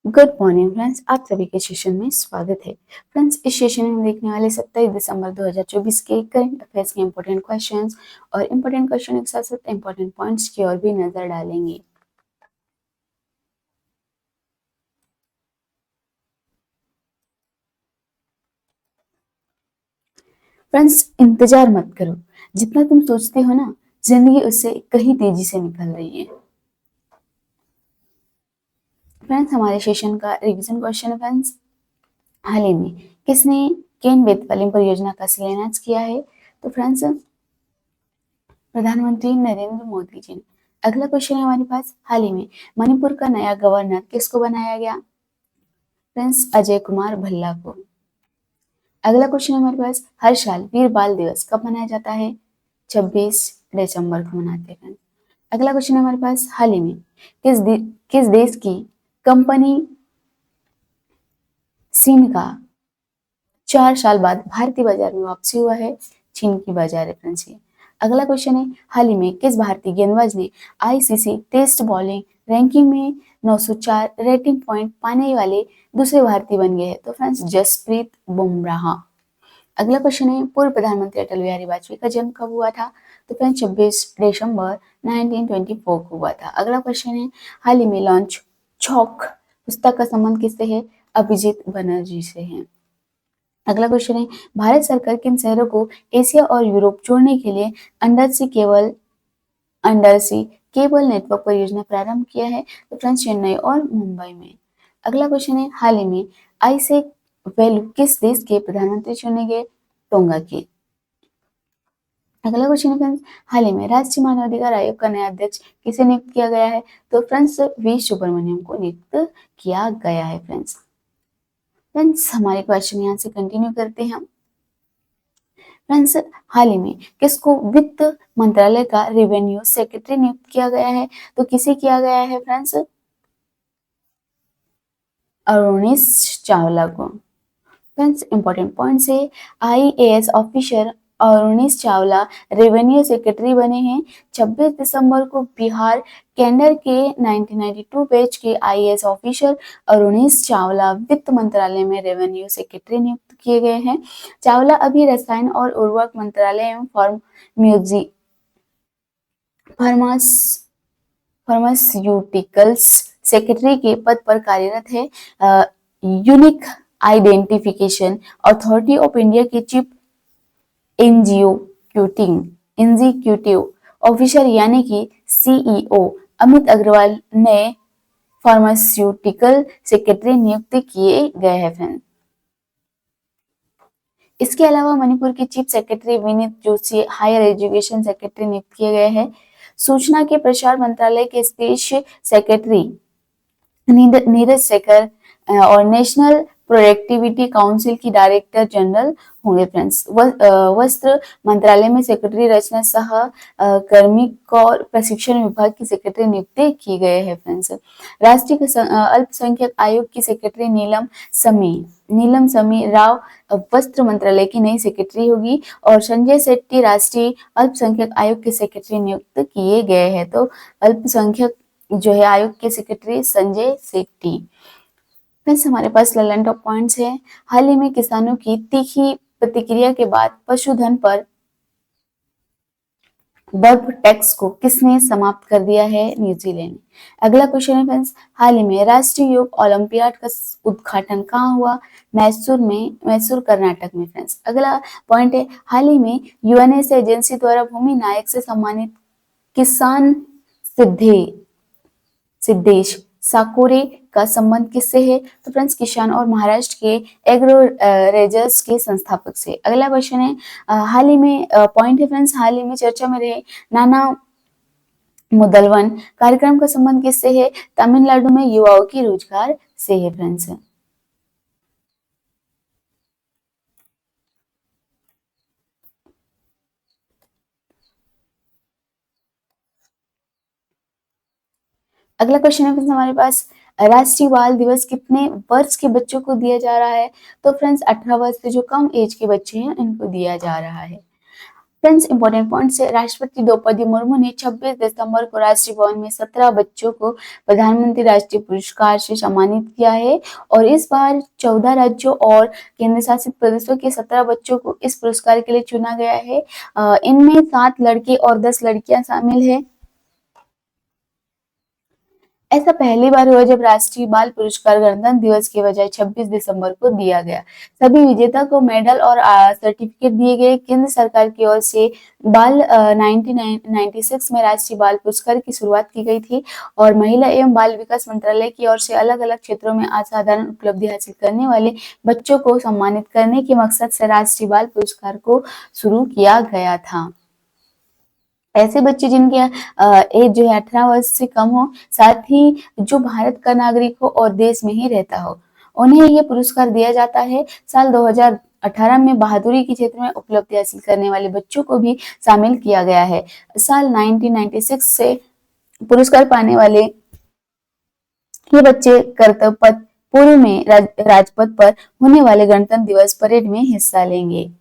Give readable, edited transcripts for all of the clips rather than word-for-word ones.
Good morning friends, आप सभी के सेशन में स्वागत है। फ्रेंड्स, इस सेशन में हम देखने वाले 27 दिसंबर 2024 के करंट अफेयर्स के इंपॉर्टेंट क्वेश्चंस और इंपॉर्टेंट क्वेश्चन के साथ साथ इंपॉर्टेंट पॉइंट्स की ओर भी नजर डालेंगे। फ्रेंड्स, इंतजार मत करो। जितना तुम सोचते हो ना, जिंदगी उससे कहीं तेजी से निकल रही है। फ्रेंड्स, हमारे सेशन का रिवीजन क्वेश्चन है फ्रेंड्स, हाल ही में किसने केन बेतवा परियोजना का शिलान्यास किया है? तो फ्रेंड्स, प्रधानमंत्री नरेंद्र मोदी जी ने। अगला क्वेश्चन है हमारे पास, हाल ही में मणिपुर का नया गवर्नर किसको बनाया गया? फ्रेंड्स, अजय कुमार भल्ला को। अगला क्वेश्चन है हमारे पास, हर साल वीर बाल दिवस कब मनाया जाता है? 26 दिसंबर को मनाते हैं। अगला क्वेश्चन है हमारे पास, हाल ही में किस देश की कंपनी चीन का 4 साल बाद भारतीय बाजार में वापसी हुआ है? चीन की बाजार है फ्रेंड्स ये। अगला क्वेश्चन है, हाल ही में किस भारतीय गेंदबाज ने आईसीसी टेस्ट बॉलिंग रैंकिंग में 904 रेटिंग पॉइंट पाने वाले दूसरे भारतीय बन गए हैं? तो फ्रेंड्स, जसप्रीत बुमराह। अगला क्वेश्चन है, पूर्व प्रधानमंत्री अटल बिहारी वाजपेयी का जन्म कब हुआ था? तो फ्रेंड्स, 26 दिसंबर 1924 को हुआ था। अगला क्वेश्चन है, हाल ही में लॉन्च छौक पुस्तक का संबंध किससे है? अभिजीत बनर्जी से है। अगला क्वेश्चन है, भारत सरकार किन शहरों को एशिया और यूरोप जोड़ने के लिए अंडर सी केबल नेटवर्क परियोजना प्रारंभ किया है? तो फ्रेंड्स, चेन्नई और मुंबई में। अगला क्वेश्चन है, हाल ही में आइसेक वेलू किस देश के प्रधानमंत्री चुने गए? टोंगा के। अगला क्वेश्चन है फ्रेंड्स, हाल ही में राष्ट्रीय मानवाधिकार आयोग का नया अध्यक्ष किसे नियुक्त किया गया है? तो फ्रेंड्स, वी सुब्रमण्यम को नियुक्त किया गया है। फ्रेंड्स, हमारे क्वेश्चन यहाँ से कंटिन्यू करते हैं हम। फ्रेंड्स, हाल ही में किसको वित्त मंत्रालय का रेवेन्यू सेक्रेटरी नियुक्त किया गया है? तो किसे किया गया है फ्रेंड्स? अरुणेश चावला को। फ्रेंड्स, इंपॉर्टेंट पॉइंट्स है, IAS officer Arunesh Chawla revenue secretary बने हैं 26 दिसंबर को। बिहार कैडर के 1992 बैच के आईएएस ऑफिसर अरुणेश चावला वित्त मंत्रालय में रेवेन्यू सेक्रेटरी नियुक्त किए गए हैं। चावला अभी रसायन और उर्वरक मंत्रालय एवं फार्मास्यूटिकल्स सेक्रेटरी के पद पर कार्यरत है। Unique identification authority of India के चीफ एग्जीक्यूटिव ऑफिसर यानी कि सीईओ अमित अग्रवाल नए फार्मास्यूटिकल सेक्रेटरी नियुक्त किए गए हैं। इसके अलावा मणिपुर के chief secretary Vineet Joshi higher education secretary नियुक्त किए गए हैं। सूचना के प्रसार मंत्रालय के स्पेस सेक्रेटरी नीरज शेखर और नेशनल प्रोडक्टिविटी काउंसिल की डायरेक्टर जनरल होंगे। फ्रेंड्स, वस्त्र मंत्रालय में सेक्रेटरी रचना शाह कार्मिक और प्रशिक्षण विभाग की सेक्रेटरी नियुक्त की गए हैं। फ्रेंड्स, राष्ट्रीय अल्पसंख्यक आयोग की सेक्रेटरी नीलम समी राव वस्त्र मंत्रालय की नई सेक्रेटरी होगी और संजय शेट्टी राष्ट्रीय अल्पसंख्यक आयोग के सेक्रेटरी नियुक्त किए गए हैं। तो अल्पसंख्यक जो है आयोग के सेक्रेटरी संजय शेट्टी। फ्रेंड्स, हमारे पास ललन टॉप पॉइंट्स है, हाल ही में किसानों की तीखी प्रतिक्रिया के बाद पशुधन पर बर्फ टैक्स को किसने समाप्त कर दिया है? न्यूजीलैंड। अगला क्वेश्चन है फ्रेंड्स, हाल ही में राष्ट्रीय योग ओलंपियाड का उद्घाटन कहाँ हुआ? मैसूर कर्नाटक में। फ्रेंड्स, अगला पॉइंट है, हाल ही में यूएनएस एजेंसी द्वारा भूमि नायक से सम्मानित किसान सिद्धेश साकोरे का संबंध किससे है? तो फ्रेंड्स, किसान और महाराष्ट्र के एग्रो रेजर्स के संस्थापक से। अगला क्वेश्चन है, हाल ही में पॉइंट है फ्रेंड्स, हाल ही में चर्चा में रहे नाना मुदलवन कार्यक्रम का संबंध किससे है? तमिलनाडु में युवाओं की रोजगार से है। फ्रेंड्स, अगला क्वेश्चन है हमारे पास, राष्ट्रीय बाल दिवस कितने वर्ष के बच्चों को दिया जा रहा है? तो फ्रेंड्स, 18 वर्ष से जो कम एज के बच्चे हैं इनको दिया जा रहा है। फ्रेंड्स इंपॉर्टेंट पॉइंट्स है, राष्ट्रपति द्रौपदी मुर्मू ने 26 दिसंबर को राष्ट्रीय भवन में 17 बच्चों को प्रधानमंत्री राष्ट्रीय पुरस्कार से सम्मानित किया है और इस बार 14 राज्यों और केंद्र शासित प्रदेशों के 17 बच्चों को इस पुरस्कार के लिए चुना गया है। इनमें 7 लड़के और 10 लड़कियां शामिल है। ऐसा पहली बार हुआ जब राष्ट्रीय बाल पुरस्कार गणतंत्र दिवस के बजाय 26 दिसंबर को दिया गया। सभी विजेता को मेडल और सर्टिफिकेट दिए गए। केंद्र सरकार की ओर से बाल 1996 में राष्ट्रीय बाल पुरस्कार की शुरुआत की गई थी और महिला एवं बाल विकास मंत्रालय की ओर से अलग-अलग क्षेत्रों में असाधारण उपलब्धि हासिल करने वाले बच्चों को सम्मानित करने के मकसद से राष्ट्रीय बाल पुरस्कार को शुरू किया गया था। ऐसे बच्चे जिनकी एज जो है 18 वर्ष से कम हो, साथ ही जो भारत का नागरिक हो और देश में ही रहता हो, उन्हें ये पुरस्कार दिया जाता है। साल 2018 में बहादुरी के क्षेत्र में उपलब्धि हासिल करने वाले बच्चों को भी शामिल किया गया है। साल 1996 से पुरस्कार पाने वाले ये बच्चे कर्तव्य पथ पूर्व में राजपथ पर होने वाले गणतंत्र दिवस परेड में हिस्सा लेंगे।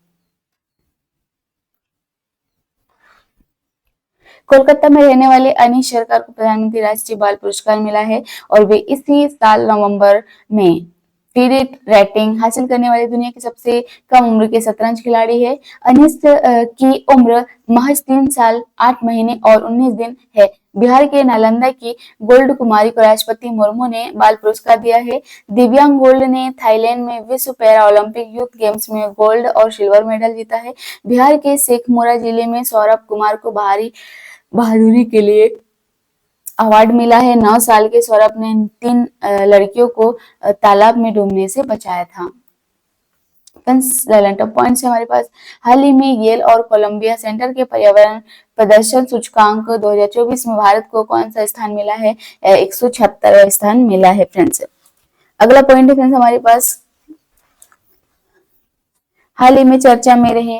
कोलकाता में रहने वाले अनीश सरकार को प्रधानमंत्री राष्ट्रीय बाल पुरस्कार मिला है और वे इसी साल नवंबर में पीरियड रेटिंग हासिल करने वाले दुनिया के सबसे कम उम्र के शतरंज खिलाड़ी है। अनीस की उम्र महज 3 साल 8 महीने और 19 दिन है। बिहार के नालंदा की गोल्ड कुमारी को राष्ट्रपति मुर्मू ने बाल पुरस्कार दिया है। दिव्यांग गोल्ड ने थाईलैंड में विश्व पैरा ओलंपिक यूथ गेम्स में गोल्ड और सिल्वर मेडल जीता है। बिहार के शेखपुरा जिले में सौरभ कुमार को बहादुरी के लिए अवार्ड मिला है। 9 साल के सौरभ ने 3 लड़कियों को तालाब में डूबने से बचाया था। पॉइंट्स हमारे पास, हाल ही में येल और कोलंबिया सेंटर के पर्यावरण प्रदर्शन सूचकांक 2024 में भारत को कौन सा स्थान मिला है? 176वां स्थान मिला है फ्रेंड्स। अगला पॉइंट है फ्रेंड्स हमारे पास, हाल ही में चर्चा में रहे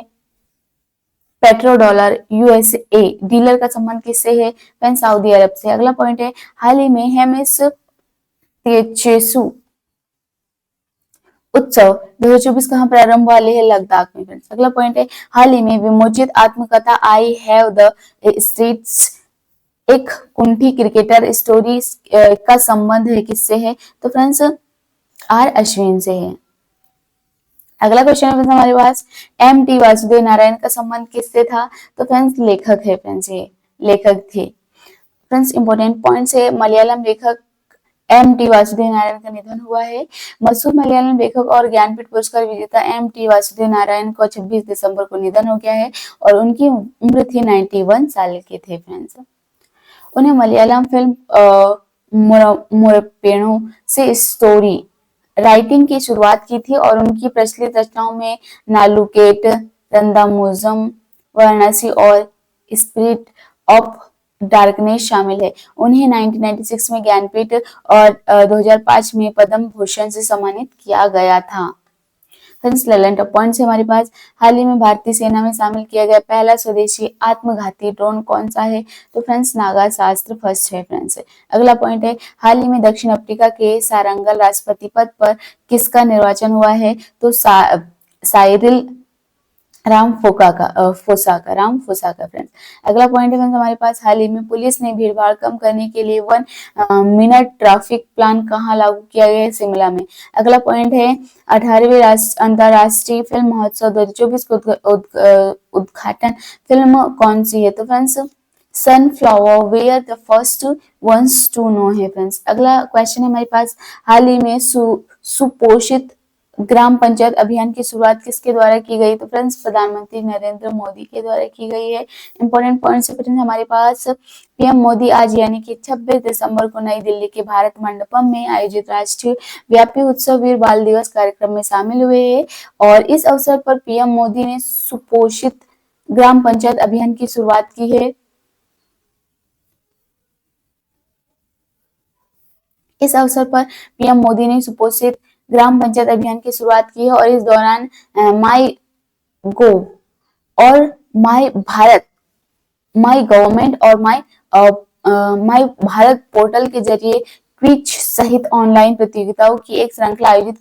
पेट्रो डॉलर यूएसए डीलर का संबंध किससे है? फ्रेंड्स सऊदी अरब से। अगला पॉइंट है, हाल ही में हेमिस तेचेसु उत्सव 2024 कहां प्रारंभ वाले है? लद्दाख में फ्रेंड्स। अगला पॉइंट है, हाल ही में विमोचित आत्मकथा आई हैव द स्ट्रीट्स एक कुंठी क्रिकेटर स्टोरी का संबंध है किससे है? तो फ्रेंड्स आर अश्विन से है। अगला क्वेश्चन है हमारे पास, एम टी वासुदेव नारायण का संबंध किससे था? तो फ्रेंड्स लेखक है फ्रेंड्स, ये लेखक थे। फ्रेंड्स इंपॉर्टेंट पॉइंट्स है, मलयालम लेखक एम टी वासुदेव नारायण का निधन हुआ है। मशहूर मलयालम लेखक और ज्ञानपीठ पुरस्कार विजेता एम टी वासुदेव नारायण को 26 दिसंबर को निधन हो गया है और उनकी उम्र थी 91 साल के थे फ्रेंड्स। उन्हें मलयालम फिल्म मुरप्पेणु से स्टोरी राइटिंग की शुरुआत की थी और उनकी प्रचलित रचनाओं में नालुकेट, रंदामुजम, वाराणसी और स्पिरिट ऑफ डार्कनेस शामिल है। उन्हें 1996 में ज्ञानपीठ और 2005 में पद्म भूषण से सम्मानित किया गया था। फ्रेंड्स लेलेंट पॉइंट्स है हमारे पास, हाल ही में भारतीय सेना में शामिल किया गया पहला स्वदेशी आत्मघाती ड्रोन कौन सा है? तो फ्रेंड्स नागास्त्र फर्स्ट है फ्रेंड्स। अगला पॉइंट है, हाल ही में दक्षिण अफ्रीका के सारंगल राष्ट्रपति पद पर किसका निर्वाचन हुआ है? तो साइरिल रामफोसा का फ्रेंड्स। अगला पॉइंट है हमारे पास, हाल ही में पुलिस ने भीड़भाड़ कम करने के लिए 1 मिनट ट्रैफिक प्लान कहाँ लागू किया गया है? शिमला में। अगला पॉइंट है, 18वें अंतरराष्ट्रीय फिल्म महोत्सव 2024 का उद्घाटन फिल्म कौन सी है? तो friends sunflower were the first ones to know है फ्रेंड्स। अगला क्वेश्चन है हमारे पास, हाल ही में सुपोषित ग्राम पंचायत अभियान की शुरुआत किसके द्वारा की गई? तो फ्रेंड्स प्रधानमंत्री नरेंद्र मोदी के द्वारा की गई है। इंपॉर्टेंट पॉइंट्स हमारे पास, पीएम मोदी आज यानी कि 26 दिसंबर को नई दिल्ली के भारत मंडपम में आयोजित राष्ट्रीय व्यापी उत्सव वीर बाल दिवस कार्यक्रम में शामिल हुए हैं और इस अवसर पर पीएम मोदी ने सुपोषित ग्राम पंचायत अभियान की शुरुआत की है। इस अवसर पर पीएम मोदी ने सुपोषित ग्राम पंचायत अभियान की शुरुआत की है और इस दौरान माई गोव और माई भारत, माई गवर्नमेंट और माई भारत पोर्टल के जरिए क्विज सहित ऑनलाइन प्रतियोगिताओं की एक श्रृंखला आयोजित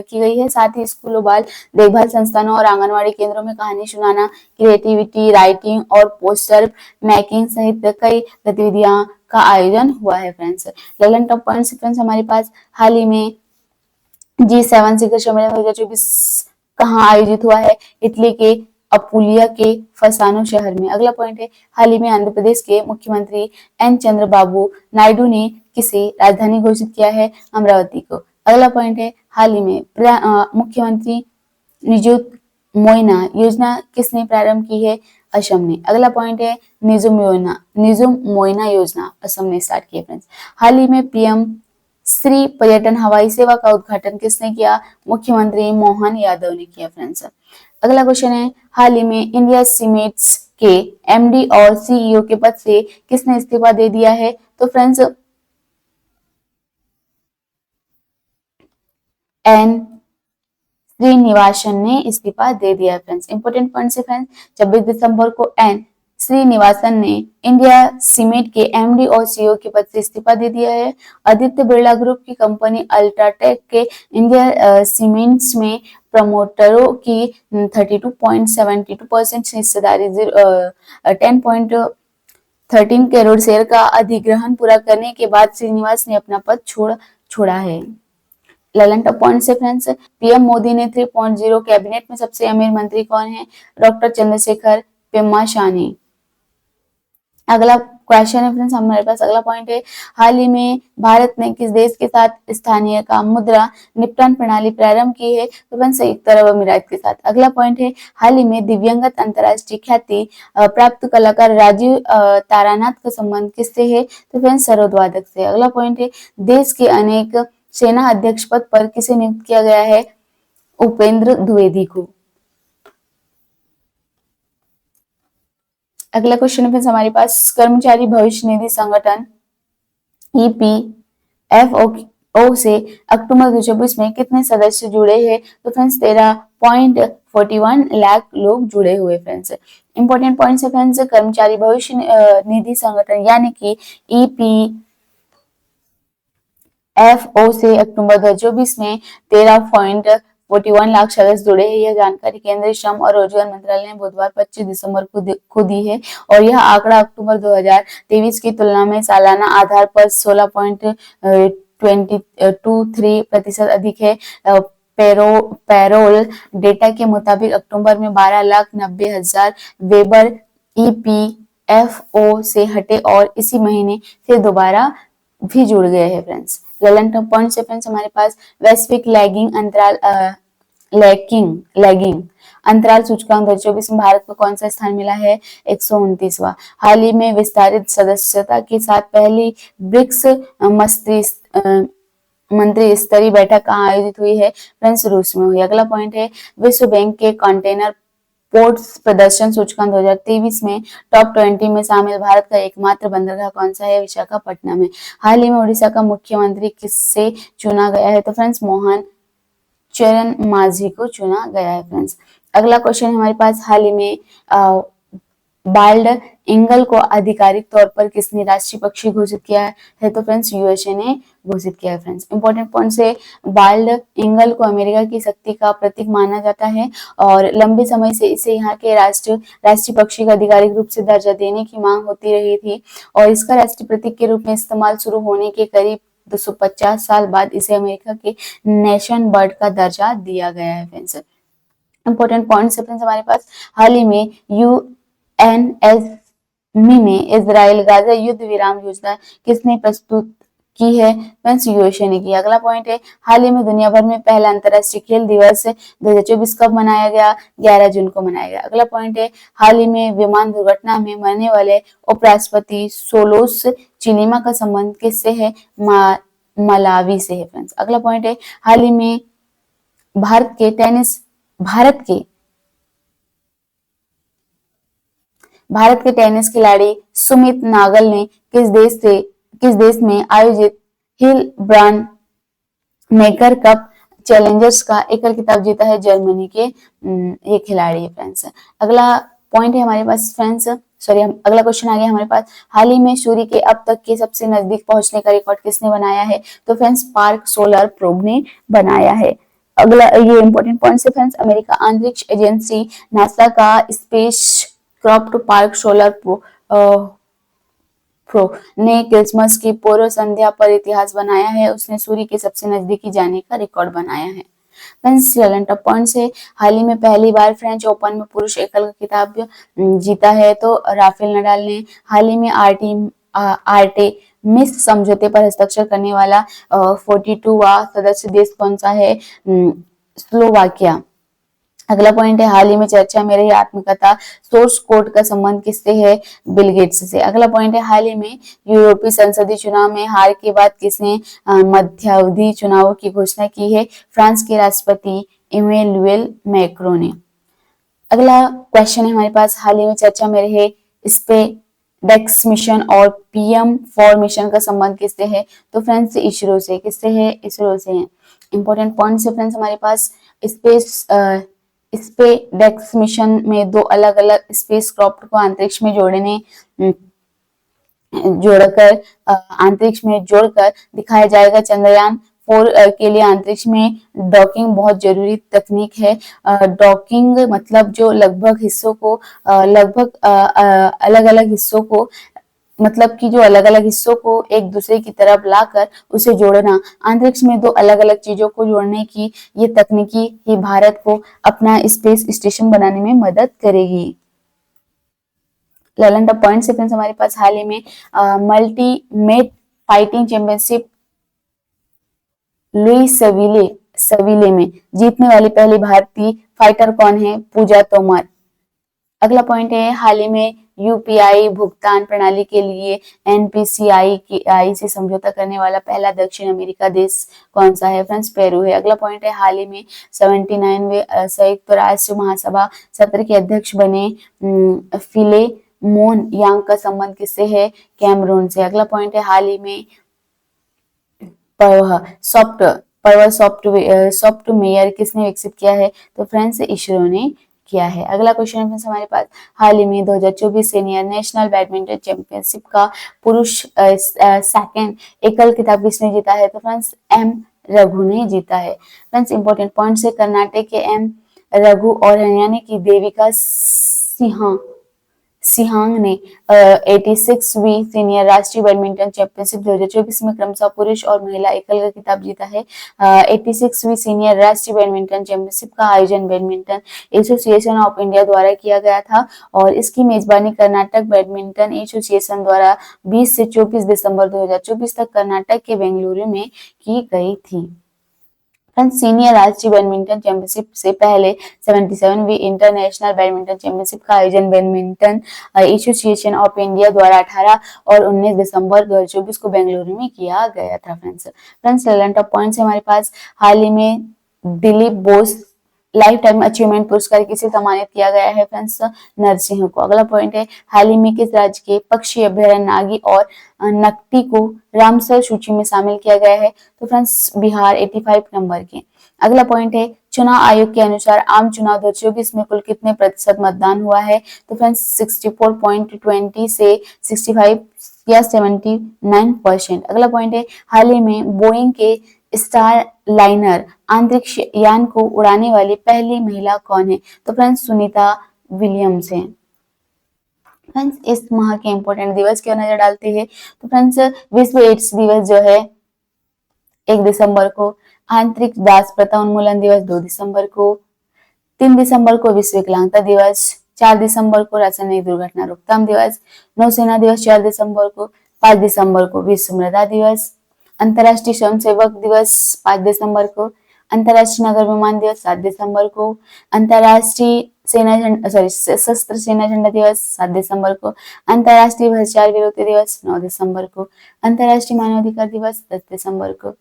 की गई है। साथ ही स्कूलों, बाल देखभाल संस्थानों और आंगनवाड़ी केंद्रों में कहानी सुनाना, क्रिएटिविटी राइटिंग और पोस्टर मेकिंग सहित कई गतिविधियां का आयोजन हुआ है friends. Lalan top points friends हमारे पास हाल ही में G7 शिखर सम्मेलन 2024 कहाँ आयोजित हुआ है? इटली के अपुलिया के फसानो शहर में। अगला पॉइंट है, हाल ही में आंध्र प्रदेश के मुख्यमंत्री एन चंद्रबाबू नायडू ने किसे राजधानी घोषित किया है? अमरावती को। अगला पॉइंट है, हाल ही में मुख्यमंत्री निजुत मोइना योजना किसने प्रारंभ की है? असम ने। अगला पॉइंट है, निजुम मोइना योजना असम ने स्टार्ट की है फ्रेंड्स। हाल ही में पीएम श्री पर्यटन हवाई सेवा का उद्घाटन किसने किया? मुख्यमंत्री मोहन यादव ने किया फ्रेंड्स। अगला क्वेश्चन है, हाल ही में इंडिया सीमेंट्स के एमडी और सीईओ के पद से किसने इस्तीफा दे दिया है? तो फ्रेंड्स एन श्रीनिवासन ने इस्तीफा दे दिया फ्रेंड्स। इंपोर्टेंट पॉइंट से फ्रेंड्स, 26 दिसंबर को एन श्रीनिवासन ने इंडिया सीमेंट के एमडी और सीईओ के पद से इस्तीफा दे दिया है। आदित्य बिरला ग्रुप की कंपनी अल्ट्राटेक के इंडिया सीमेंट्स में प्रमोटरों की 32.72% हिस्सेदारी 10.13 करोड़ शेयर का अधिग्रहण पूरा करने के बाद श्रीनिवास ने अपना पद छोड़ा है। ललन टॉप पॉइंट से फ्रेंड्स, पीएम मोदी ने 3.0 कैबिनेट में सबसे अमीर मंत्री कौन है? डॉक्टर चंद्रशेखर पेम्माशानी। अगला क्वेश्चन है फ्रेंड्स हमारे पास, अगला पॉइंट है, हाल ही में भारत ने किस देश के साथ स्थानीय का मुद्रा निपटान प्रणाली प्रारंभ की है? तो फ्रेंड्स संयुक्त अरब अमीरात के साथ। अगला पॉइंट है, हाल ही में दिव्यांगत अंतर्राष्ट्रीय ख्याति प्राप्त कलाकार राजीव तारानाथ का संबंध किससे है? तो फ्रेंड्स सरोद वादक से। अगला पॉइंट है, देश के अनेक सेना अध्यक्ष पद पर किसे नियुक्त किया गया है? उपेंद्र द्विवेदी को। अगला क्वेश्चन है हमारे पास, कर्मचारी भविष्य निधि संगठन EPFO से अक्टूबर 2024 में कितने सदस्य जुड़े हैं? तो फ्रेंड्स 13.41 लाख लोग जुड़े हुए फ्रेंड्स। इंपोर्टेंट पॉइंट्स है फ्रेंड्स, कर्मचारी भविष्य निधि संगठन यानी कि EPFO से अक्टूबर 2024 में 13.41 लाख सदस्य जुड़े हैं। यह जानकारी केंद्रीय श्रम और रोजगार मंत्रालय ने बुधवार 25 दिसंबर को दी है और यह आंकड़ा अक्टूबर 2023 की तुलना में सालाना आधार पर 16.23% अधिक है। पैरोल डेटा के मुताबिक अक्टूबर में 12,90,000 वेबर EPFO से हटे और इसी महीने फिर दोबारा भी जुड़ गए हैं फ्रेंड्स। ललन टॉप पॉइंट से फ्रेंड्स हमारे पास, वैश्विक लैगिंग अंतराल सूचकांक 2024 में भारत को कौन सा स्थान मिला है? 129वां। हाल ही में विस्तारित सदस्यता के साथ पहली ब्रिक्स मंत्री स्तरीय बैठक कहाँ आयोजित हुई है? फ्रेंड्स रूस में हुई। अगला पॉइंट है, विश्व बैंक के कंटेनर पोर्ट्स प्रदर्शन सूचकांक 2023 में टॉप 20 में शामिल भारत का एकमात्र बंदरगाह कौन सा है? विशाखापट्टनम में। हाल ही में उड़ीसा का मुख्यमंत्री किससे चुना गया है? तो फ्रेंड्स मोहन चरण मांझी को चुना गया है फ्रेंड्स। अगला क्वेश्चन हमारे पास, हाल ही में बाल्ड ईगल को आधिकारिक तौर पर किसने राष्ट्रीय पक्षी घोषित किया है? तो फ्रेंड्स यूएसए ने घोषित किया है फ्रेंड्स। इंपॉर्टेंट पॉइंट से, बाल्ड ईगल को अमेरिका की शक्ति का प्रतीक माना जाता है और लंबे समय से इसे यहाँ के राष्ट्रीय पक्षी का आधिकारिक रूप से दर्जा देने की मांग होती रही थी और इसका राष्ट्रीय प्रतीक के रूप में इस्तेमाल शुरू होने के करीब 250 साल बाद इसे अमेरिका के नेशन बर्ड का दर्जा दिया गया है फ्रेंड्स। इंपॉर्टेंट पॉइंट्स फ्रेंड्स हमारे पास, हाल ही में UNSMI में इजराइल गाजा युद्ध विराम योजना किसने प्रस्तुत की है? फ्रेंड्स यूएसए ने की। अगला पॉइंट है, हाल ही में दुनिया भर में पहला अंतर्राष्ट्रीय खेल दिवस 2024 कब मनाया गया? 11 जून को मनाया गया। अगला पॉइंट है, हाल ही में विमान दुर्घटना में मरने वाले उपराष्ट्रपति सोलोस चिनिमा का संबंध किससे है? मलावी से है फ्रेंड्स। अगला पॉइंट है, हाल ही में भारत के टेनिस खिलाड़ी सुमित नागल ने किस देश में आयोजित हिल ब्रांड मेकर कप चैलेंजर्स का एकल खिताब जीता है? जर्मनी के ये खिलाड़ी है फ्रेंड्स। अगला पॉइंट है हमारे पास फ्रेंड्स, सॉरी अगला क्वेश्चन आ गया हमारे पास, हाल ही में सूर्य के अब तक के सबसे नजदीक पहुंचने का रिकॉर्ड किसने बनाया है? तो फ्रेंड्स पार्क सोलर प्रोब ने बनाया है। अगला ये इंपॉर्टेंट पॉइंट है फ्रेंड्स, अमेरिका अंतरिक्ष एजेंसी नासा का spacecraft Parker Solar Probe ने क्रिसमस की पूर्व संध्या पर इतिहास बनाया है। उसने सूर्य के सबसे नजदीकी जाने का रिकॉर्ड बनाया है। फ्रेंड्स टॉप पॉइंट से, हाल ही में पहली बार फ्रेंच ओपन में पुरुष एकल का खिताब जीता है। तो राफेल नडाल ने। हाल ही में आर्टेमिस समझौते पर हस्ताक्षर करने वाला 42वां सदस्य देश कौन सा है? स्लोवाकिया। अगला पॉइंट है, हाल ही में चर्चा में रही आत्मकथा सोर्स कोड का संबंध किससे है? बिल गेट्स से। अगला पॉइंट है, हाल ही में यूरोपीय संसदीय चुनाव में हार के बाद किसने मध्यावधि चुनावों की घोषणा की है? फ्रांस के राष्ट्रपति इमैनुएल मैक्रों ने। अगला क्वेश्चन है हमारे पास, हाल ही में चर्चा में रहे स्पेडेक्स मिशन और PM4 मिशन का संबंध किससे है? तो फ्रेंड्स इसरो से। किससे है? इसरो से है। इंपॉर्टेंट पॉइंट है फ्रेंड्स हमारे पास, स्पेडेक्स मिशन में दो अलग अलग स्पेस क्राफ्ट को अंतरिक्ष में जोड़कर दिखाया जाएगा। चंद्रयान 4 के लिए अंतरिक्ष में डॉकिंग बहुत जरूरी तकनीक है। डॉकिंग मतलब जो अलग-अलग हिस्सों को एक दूसरे की तरफ लाकर उसे जोड़ना। अंतरिक्ष में दो अलग-अलग चीजों को जोड़ने की ये तकनीकी ही भारत को अपना स्पेस स्टेशन बनाने में मदद करेगी। लेवल ऑफ पॉइंट से फ्रेंड्स हमारे पास, हाल ही में मल्टीमेट फाइटिंग चैंपियनशिप लुई सविले में जीतने वाली पहली भारतीय फाइटर कौन है? पूजा तोमर। अगला पॉइंट है, हाल ही में UPI भुगतान प्रणाली के लिए NPCI से समझौता करने वाला पहला दक्षिण अमेरिका देश कौन सा है? फ्रेंड्स पेरू है। अगला पॉइंट है, हाल ही में 79वें संयुक्त राष्ट्र महासभा सत्र के अध्यक्ष बने फिलेमोन यांग का संबंध किससे है? कैमरून से। अगला पॉइंट है, हाल ही में सॉफ्टवेयर किसने विकसित किया है? तो फ्रेंड्स इसरो ने किया है। अगला क्वेश्चन है हमारे पास, हाल ही में 2024 सीनियर नेशनल बैडमिंटन चैंपियनशिप का पुरुष सेकंड एकल खिताब किसने जीता है? तो फ्रेंड्स M रघु ने जीता है। फ्रेंड्स इंपॉर्टेंट पॉइंट्स है, कर्नाटक के M रघु और हरियाणा की देविका सिहांग ने 86वीं सीनियर राष्ट्रीय बैडमिंटन चैंपियनशिप 2024 में क्रमशः पुरुष और महिला एकल का खिताब जीता है। 86वीं सीनियर राष्ट्रीय बैडमिंटन चैंपियनशिप का आयोजन बैडमिंटन एसोसिएशन ऑफ इंडिया द्वारा किया गया था और इसकी मेजबानी कर्नाटक बैडमिंटन एसोसिएशन द्वारा 20 से 24 दिसंबर 2024 तक कर्नाटक के बेंगलुरु में की गई थी। सीनियर राष्ट्रीय बैडमिंटन चैंपियनशिप से पहले 77वीं इंटरनेशनल बैडमिंटन चैंपियनशिप का आयोजन बैडमिंटन एसोसिएशन ऑफ इंडिया द्वारा 18 और 19 दिसंबर 2024 को बेंगलुरु में किया गया था। फ्रेंड्स लेवल ऑफ पॉइंट्स हमारे पास, हाल ही में Dilip Bose life time achievement पुरस्कार किसे सम्मानित किया गया है? फ्रेंड्स नरसिंह को। अगला पॉइंट है, हाल ही में किस राज्य के पक्षी अभ्यारण्य नागी और नकटी को रामसर सूची में शामिल किया गया है? तो फ्रेंड्स बिहार 85 नंबर के। अगला पॉइंट है, चुनाव आयोग के अनुसार आम चुनाव 2024 में कुल कितने प्रतिशत मतदान हुआ है? तो फ्रेंड्स 64.20 से 65 या 79%। अगला पॉइंट है, हाल ही में बोइंग के स्टार लाइनर अंतरिक्ष यान को उड़ाने वाली पहली महिला कौन है? तो फ्रेंड्स सुनीता विलियम्स हैं। फ्रेंड्स इस माह के इंपॉर्टेंट दिवस की नजर डालते हैं तो फ्रेंड्स विश्व एड्स दिवस जो है 1 दिसंबर को, आंतरिक दास प्रथा उन्मूलन दिवस 2 दिसंबर को, 3 दिसंबर को विश्व विकलांगता दिवस, 4 दिसंबर को रासायनिक दुर्घटना रोकथाम दिवस, नौसेना दिवस 4 दिसंबर को, 5 दिसंबर को विश्व मृदा दिवस, अंतर्राष्ट्रीय स्वयंसेवक दिवस 5 दिसंबर को, अंतर्राष्ट्रीय नगर विमान दिवस 7 दिसंबर को, अंतर्राष्ट्रीय सशस्त्र सेना झंडा दिवस 7 दिसंबर को, अंतर्राष्ट्रीय भ्रष्टाचार विरोधी दिवस 9 दिसंबर को, अंतर्राष्ट्रीय मानवाधिकार दिवस 10 दिसंबर को,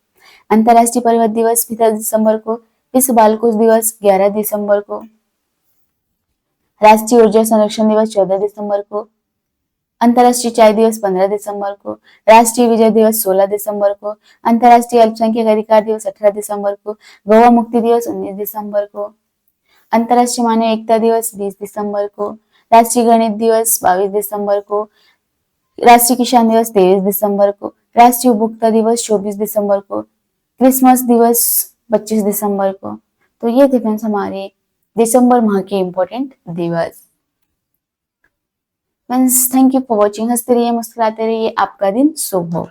अंतर्राष्ट्रीय पर्वत दिवस 10 दिसंबर को, विश्व बालकोष दिवस 11 दिसंबर को, राष्ट्रीय ऊर्जा संरक्षण दिवस 14 दिसंबर को, अंतर्राष्ट्रीय चाय दिवस 15 दिसंबर को, राष्ट्रीय विजय दिवस 16 दिसंबर को, अंतर्राष्ट्रीय अल्पसंख्यक अधिकार दिवस 18 दिसंबर को, गोवा मुक्ति दिवस 19 दिसंबर को, अंतर्राष्ट्रीय मानव एकता दिवस 20 दिसंबर को, राष्ट्रीय गणित दिवस 22 दिसंबर को, राष्ट्रीय किसान दिवस 23 दिसंबर को, राष्ट्रीय उपभोक्ता दिवस 24 दिसंबर को, क्रिसमस दिवस 25 दिसंबर को। तो ये थे फ्रेंड्स हमारे दिसंबर माह के इम्पोर्टेंट दिवस। Friends thank you for watching. हंसते रहिए, मुस्कुराते रहिए, आपका दिन शुभ हो।